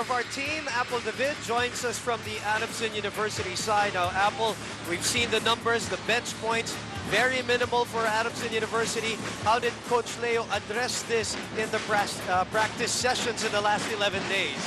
of our team, Apple David, joins us from the Adamson University side. Now, Apple, we've seen the numbers, the bench points, very minimal for Adamson University. How did Coach Leo address this in the practice sessions in the last 11 days?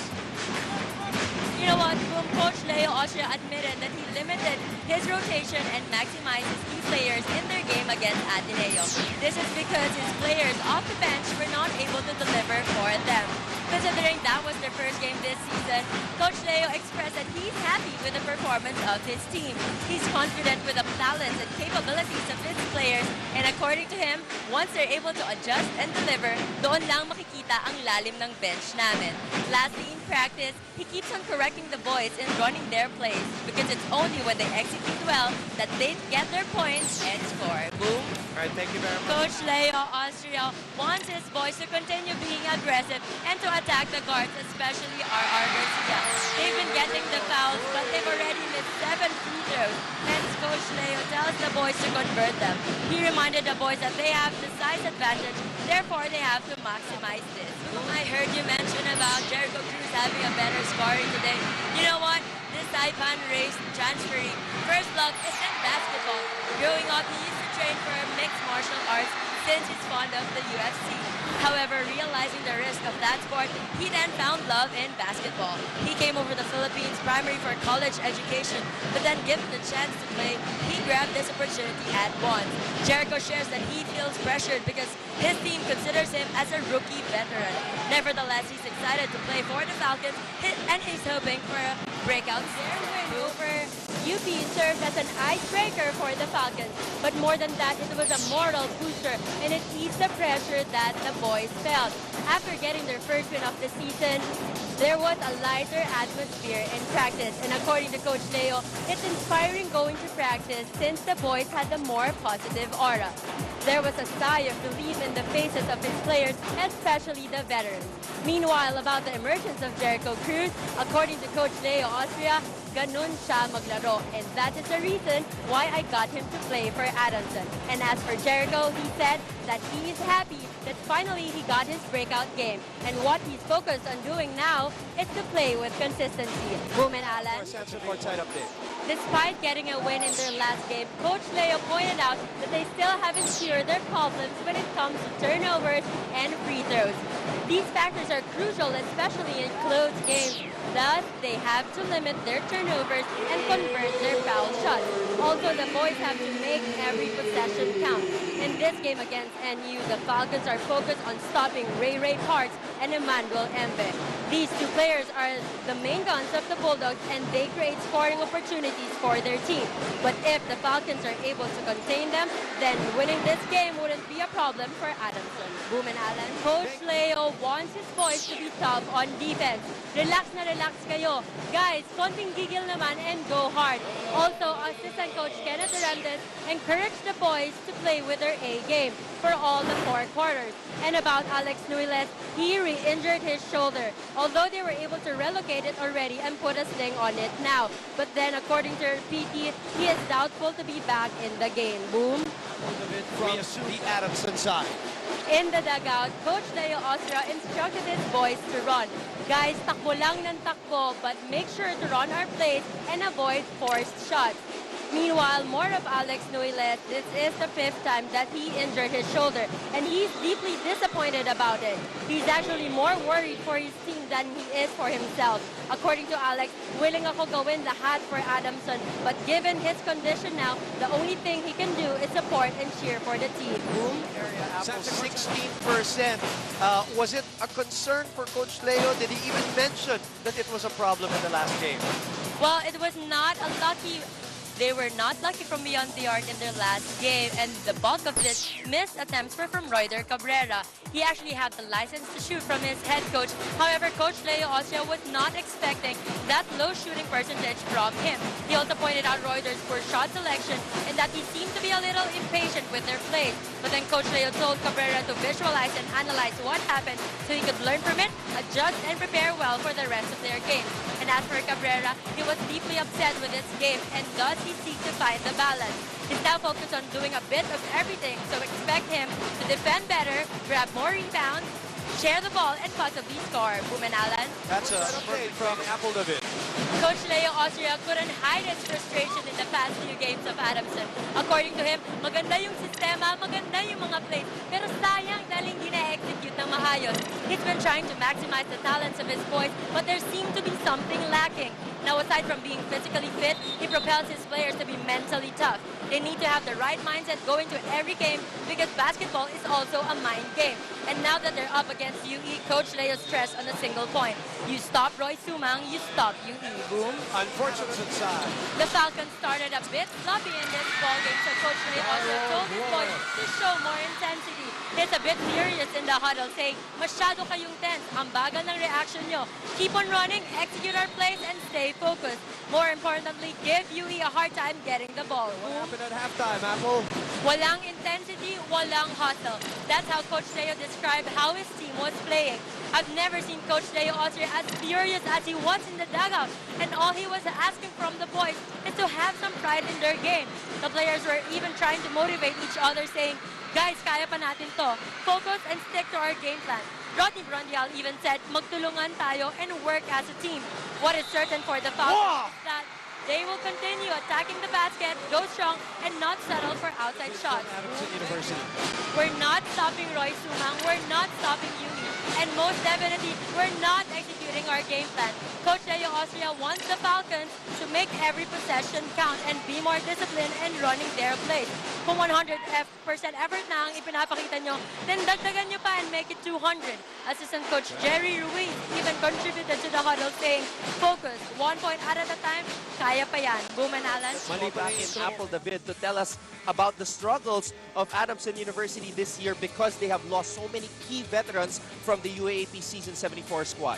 You know what, Coach Leo Austria admitted that he limited his rotation and maximized his key players in their game against Ateneo. This is because his players off the bench were not able to deliver for them. Considering that was their first game this season, Coach Leo expressed that he's happy with the performance of his team. He's confident with the talents and capabilities of his players, and according to him, once they're able to adjust and deliver, doon lang makikita ang lalim ng bench namin. Lastly, in practice, he keeps on correcting the boys in running their plays because it's only when they execute well that they get their points and score. Boom. All right, thank you very much. Coach Leo Austria wants his boys to continue being aggressive and to attack the guards, especially R.R. Garcia. They've been getting the fouls, but they've already missed 7 free throws. Hence, Coach Leo tells the boys to convert them. He reminded the boys that they have the size advantage, therefore they have to maximize this. I heard you mention about Jericho Cruz having a better scoring today. You know what? This Saipan race transferring first love is in basketball. Growing up, he used to train for mixed martial arts since he's fond of the UFC. However, realizing the risk of that sport, he then found love in basketball. He came over the Philippines primarily for college education, but then given the chance to play, he grabbed this opportunity at once. Jericho shares that he feels pressured because his team considers him as a rookie veteran. Nevertheless, he's excited to play for the Falcons and he's hoping for a breakout season. Over UP served as an icebreaker for the Falcons, but more than that, it was a moral booster and it eased the pressure that the boys felt. After getting their first win of the season, there was a lighter atmosphere in practice, and according to Coach Leo, it's inspiring going to practice since the boys had a more positive aura. There was a sigh of relief in the faces of his players, especially the veterans. Meanwhile, about the emergence of Jericho Cruz, according to Coach Leo Austria, ganun siya maglaro, and that is the reason why I got him to play for Adamson. And as for Jericho, he said that he is happy that finally he got his breakout game. And what he's focused on doing now is to play with consistency. Boom and Alan. Courtside update. Despite getting a win in their last game, Coach Leo pointed out that they still haven't cured their problems when it comes to turnovers and free throws. These factors are crucial, especially in close games. Thus, they have to limit their turnovers and convert their foul shots. Also, the boys have to make every possession count. In this game against NU, the Falcons are focused on stopping Ray Parks and Emmanuel Embe. These two players are the main guns of the Bulldogs and they create scoring opportunities for their team. But if the Falcons are able to contain them, then winning this game wouldn't be a problem for Adamson. Boom and Allen. Coach Leo wants his boys to be tough on defense. Relax na relax kayo. Guys, konting gigil naman and go hard. Also, Assistant Coach Kenneth Hernandez encouraged the boys to play with their A game for all the 4 quarters. And about Alex Nuiles, he re-injured his shoulder, although they were able to relocate it already and put a sling on it now. But then, according to PT, he is doubtful to be back in the game. Boom. From the Adamson side. In the dugout, Coach Leo Austria instructed his boys to run. Guys, takbo lang ng takbo, but make sure to run our plays and avoid forced shots. Meanwhile, more of Alex Nuiles, this is the 5th time that he injured his shoulder, and he's deeply disappointed about it. He's actually more worried for his team than he is for himself. According to Alex, willing ako gawin lahat for Adamson, but given his condition now, the only thing he can do is support and cheer for the team. Boom. 16%. Was it a concern for Coach Leo? Did he even mention that it was a problem in the last game? Well, it was not a lucky. They were not lucky from beyond the arc in their last game, and the bulk of this missed attempts were from Royder Cabrera. He actually had the license to shoot from his head coach. However, Coach Leo Austria was not expecting that low shooting percentage from him. He also pointed out Royder's poor shot selection and that he seemed to be a little impatient with their plays. But then Coach Leo told Cabrera to visualize and analyze what happened so he could learn from it, adjust, and prepare well for the rest of their game. And as for Cabrera, he was deeply upset with his game and thus he seeks to find the balance. He's now focused on doing a bit of everything, so expect him to defend better, grab more rebounds, share the ball, and possibly score. Bumenalan. That's a update from Apple David. Coach Leo Austria couldn't hide his frustration in the past few games of Adamson. According to him, maganda yung sistema, maganda yung mga plays, pero sayang dahil hindi na-execute ng maayos. He's been trying to maximize the talents of his boys, but there seemed to be something lacking. Now, aside from being physically fit, he propels his players to be mentally tough. They need to have the right mindset going to every game because basketball is also a mind game. And now that they're up against UE, Coach Leo stressed on a single point. You stop Roy Sumang, you stop UE. Boom. Unfortunate side. The Falcons started a bit sloppy in this ballgame, so Coach Leo also told his boys to show more intensity. He's a bit furious in the huddle, saying, masyado kayong tense, ang bagal ng reaction nyo. Keep on running, execute our plays, and stay focused. More importantly, give UE a hard time getting the ball. What happened at halftime, Apple? Walang intensity, walang hustle. That's how Coach Leo described how his team was playing. I've never seen Coach Leo Austria as furious as he was in the dugout. And all he was asking from the boys is to have some pride in their game. The players were even trying to motivate each other, saying, guys, kaya pa natin to. Focus and stick to our game plan. Rodney Brondial even said, magtulungan tayo and work as a team. What is certain for the Falcons is that they will continue attacking the basket, go strong, and not settle for outside shots. Adamson University. We're not stopping Roy Sumang, we're not stopping UE, and most definitely, we're not executing our game plan. Coach Leo Austria wants the Falcons to make every possession count and be more disciplined in running their plays. Kung 100% effort na ang ipinapakita nyo, then dagdagan nyo pa and make it 200. Assistant Coach Jerry Ruiz even contributed to the huddle, saying, focus, 1 point at a time, kaya pa yan. Bumenalan. Money back in Apple David to tell us about the struggles of Adamson University this year because they have lost so many key veterans from the UAAP Season 74 squad.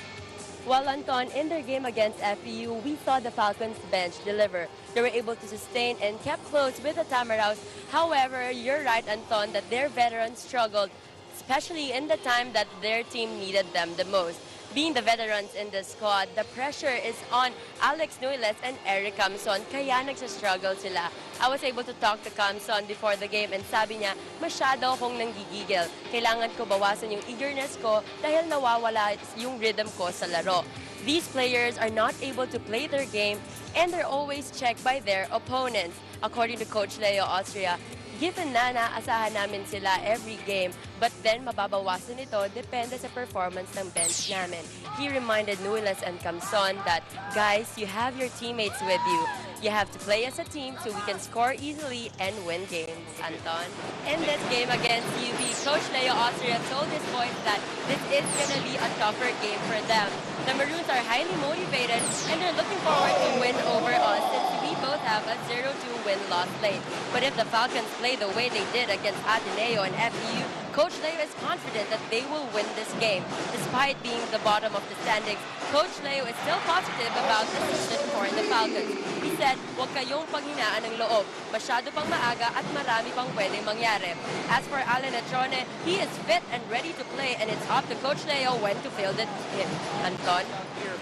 Well, Anton, in their game against FEU, we saw the Falcons bench deliver. They were able to sustain and kept close with the Tamaraws. However, you're right, Anton, that their veterans struggled, especially in the time that their team needed them the most. Being the veterans in the squad, the pressure is on Alex Nuiles and Eric Camson, kaya nagsastruggle sila. I was able to talk to Camson before the game and sabi niya, masyado akong nanggigigil. Kailangan ko bawasan yung eagerness ko dahil nawawala yung rhythm ko sa laro. These players are not able to play their game and they're always checked by their opponents. According to Coach Leo Austria, given na naasahan namin sila every game, but then mababawasan ito depende sa performance ng bench namin. He reminded Nuiles and Camson that, guys, you have your teammates with you. You have to play as a team so we can score easily and win games. Anton? In this game against UP, Coach Leo Austria told his boys that this is gonna be a tougher game for them. The Maroons are highly motivated and they're looking forward to win over us since we both have a 0-2 win-loss late. But if the Falcons play the way they did against Ateneo and FEU, Coach Leo is confident that they will win this game. Despite being the bottom of the standings, Coach Leo is still positive about the season for the Falcons. He said, huwag kayong panghinaan ng loob. Masyado pang maaga at marami pang pwedeng mangyari. As for Alan Atrone, he is fit and ready to play and it's up to Coach Leo when to field it him. Anton?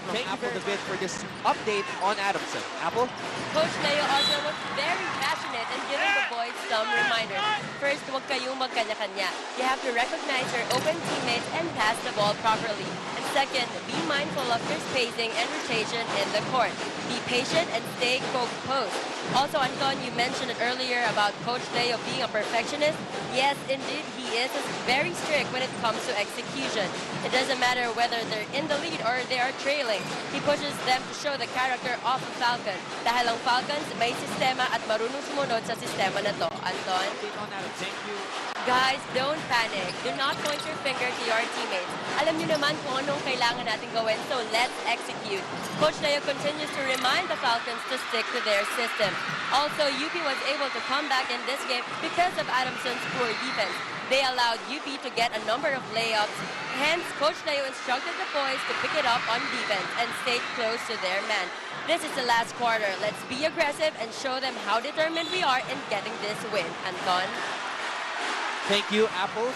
Thank you Apple David for this update on Adamson. Apple? Coach Leo also was very passionate and giving the boys some reminders. First, huwag kayong magkanya-kanya. You have to recognize your open teammates and pass the ball properly. And second, be mindful of your spacing and rotation in the court. Be patient and stay composed. Also, Anton, you mentioned it earlier about Coach Leo being a perfectionist. Yes, indeed, he is very strict when it comes to execution. It doesn't matter whether they're in the lead or they are trailing. He pushes them to show the character of a Falcon. Dahil ang Falcons may sistema at marunong sumunod sa sistema na to. Anton? Thank you. Guys, don't panic. Do not point your finger to your teammates. Alam niyo naman kung anong kailangan natin gawin, so let's execute. Coach Leo continues to remind the Falcons to stick to their system. Also, UP was able to come back in this game because of Adamson's poor defense. They allowed UP to get a number of layups. Hence, Coach Leo instructed the boys to pick it up on defense and stay close to their man. This is the last quarter. Let's be aggressive and show them how determined we are in getting this win. Anton? Thank you, Apple.